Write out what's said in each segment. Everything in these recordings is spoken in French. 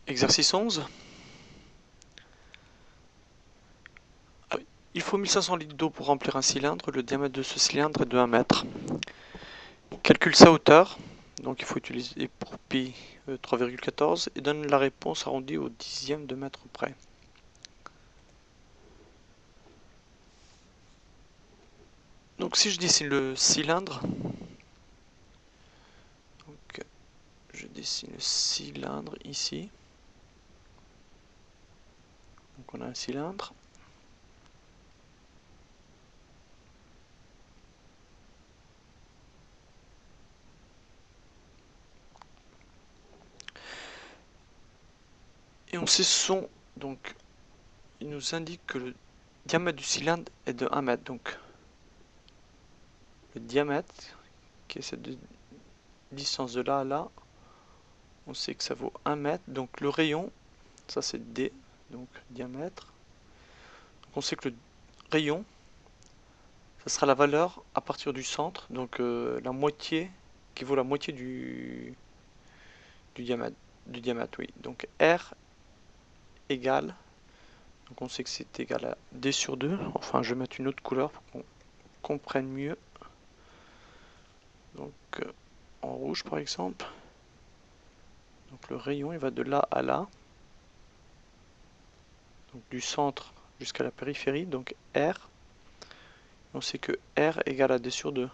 Exercice 11. Il faut 1500 litres d'eau pour remplir un cylindre. Le diamètre de ce cylindre est de 1 mètre. Calcule sa hauteur. Donc il faut utiliser pour pi 3,14 et donne la réponse arrondie au dixième de mètre près. Donc si je dessine le cylindre, donc je dessine le cylindre ici. Donc on a un cylindre. Et on sait son, donc il nous indique que le diamètre du cylindre est de 1 mètre. Donc le diamètre, qui est cette distance de là à là, on sait que ça vaut 1 mètre. Donc le rayon, ça c'est D, donc diamètre. Donc on sait que le rayon, ça sera la valeur à partir du centre, donc la moitié, qui vaut la moitié du diamètre, oui. Donc R égale, donc on sait que c'est égal à D sur 2. Enfin, je vais mettre une autre couleur pour qu'on comprenne mieux. Donc en rouge par exemple. Donc le rayon, il va de là à là. Donc du centre jusqu'à la périphérie, donc R. On sait que R égale à D sur 2.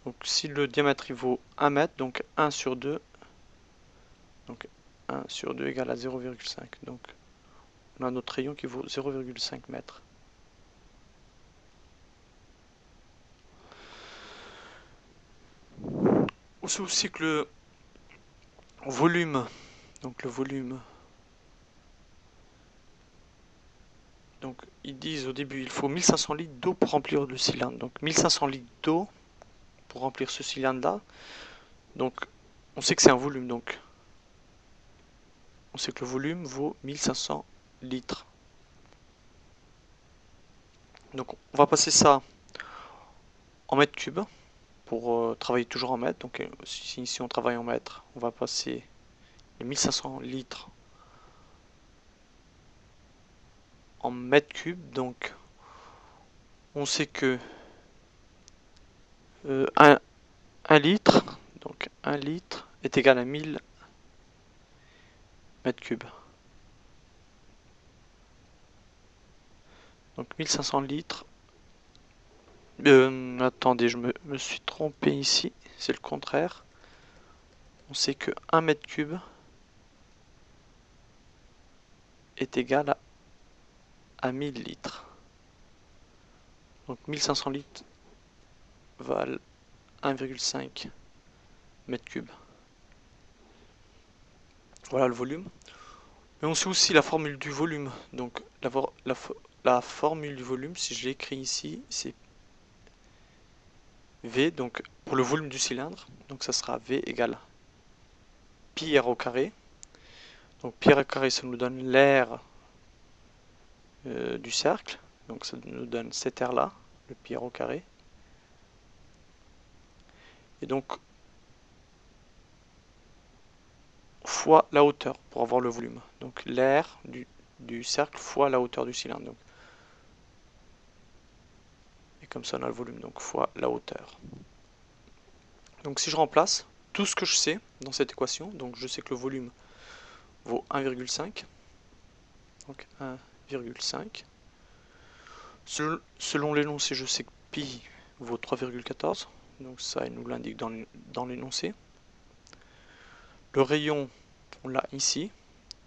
Donc si le diamètre il vaut 1 mètre, donc 1 sur 2, donc 1 sur 2 égale à 0,5. Donc on a notre rayon qui vaut 0,5 mètres. On sait aussi que le volume, donc le volume, donc ils disent au début il faut 1500 litres d'eau pour remplir le cylindre. Donc 1500 litres d'eau pour remplir ce cylindre là. Donc on sait que c'est un volume, donc on sait que le volume vaut 1500 litres. Donc on va passer ça en mètres cubes pour travailler toujours en mètres. Donc si ici on travaille en mètres, on va passer les 1500 litres en mètres cubes. Donc on sait que 1 litre, donc 1 litre est égal à 1000 mètres cubes. Donc 1500 litres. Attendez, je me suis trompé ici, c'est le contraire. On sait que 1 mètre cube est égal à 1000 litres. Donc 1500 litres valent 1,5 mètre cube. Voilà le volume. Mais on sait aussi la formule du volume. Donc la formule du volume, si je l'écris ici, c'est V, donc pour le volume du cylindre. Donc ça sera V égale pi r au carré. Donc pi r au carré, ça nous donne l'air du cercle. Donc ça nous donne cet air là, le pi r au carré. Et donc fois la hauteur pour avoir le volume. Donc l'air du cercle fois la hauteur du cylindre. Donc, et comme ça on a le volume, donc fois la hauteur. Donc si je remplace tout ce que je sais dans cette équation, donc je sais que le volume vaut 1,5. Donc 1,5. Selon l'énoncé, je sais que pi vaut 3,14. Donc ça, il nous l'indique dans l'énoncé. Le rayon, on l'a ici.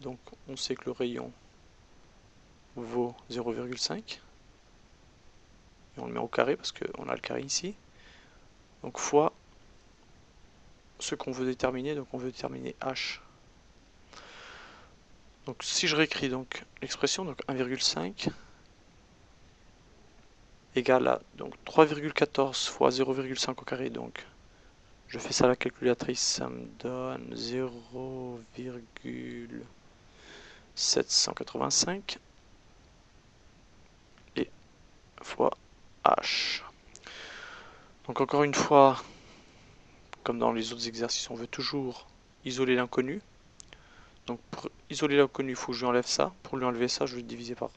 Donc on sait que le rayon vaut 0,5. Et on le met au carré parce qu'on a le carré ici. Donc fois ce qu'on veut déterminer. Donc on veut déterminer h. Donc si je réécris donc l'expression, donc 1,5 égale à donc 3,14 fois 0,5 au carré. Donc je fais ça à la calculatrice, ça me donne 0,785 et fois h. Donc encore une fois, comme dans les autres exercices, on veut toujours isoler l'inconnu. Donc pour isoler l'inconnu, il faut que je lui enlève ça. Pour lui enlever ça, je vais diviser par...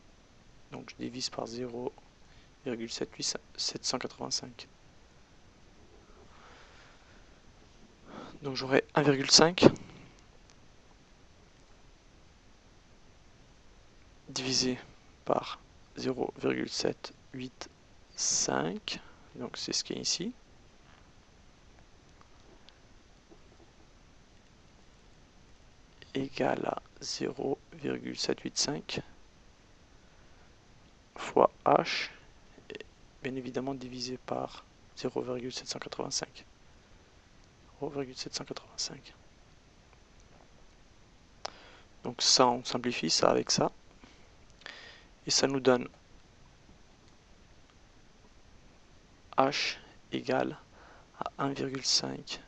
Donc je divise par 0,78785. Donc j'aurai 1,5 divisé par 0,785. Donc c'est ce qui est ici. Égal à 0,785 fois h, et bien évidemment divisé par 0,785. 0,785. Donc ça, on simplifie ça avec ça. Et ça nous donne h égale à 1,5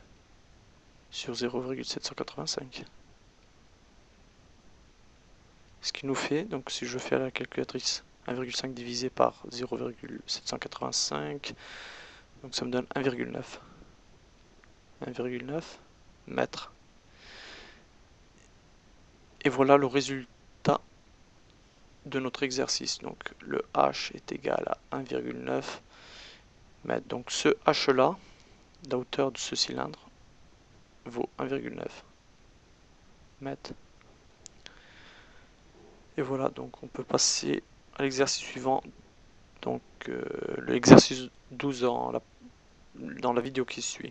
sur 0,785. Ce qui nous fait, donc si je fais à la calculatrice, 1,5 divisé par 0,785, donc ça me donne 1,9. 1,9 mètres. Et voilà le résultat de notre exercice. Donc le h est égal à 1,9 mètres. Donc ce h là, la hauteur de ce cylindre, vaut 1,9 mètres. Et voilà, donc on peut passer à l'exercice suivant. Donc l'exercice 12 dans la vidéo qui suit.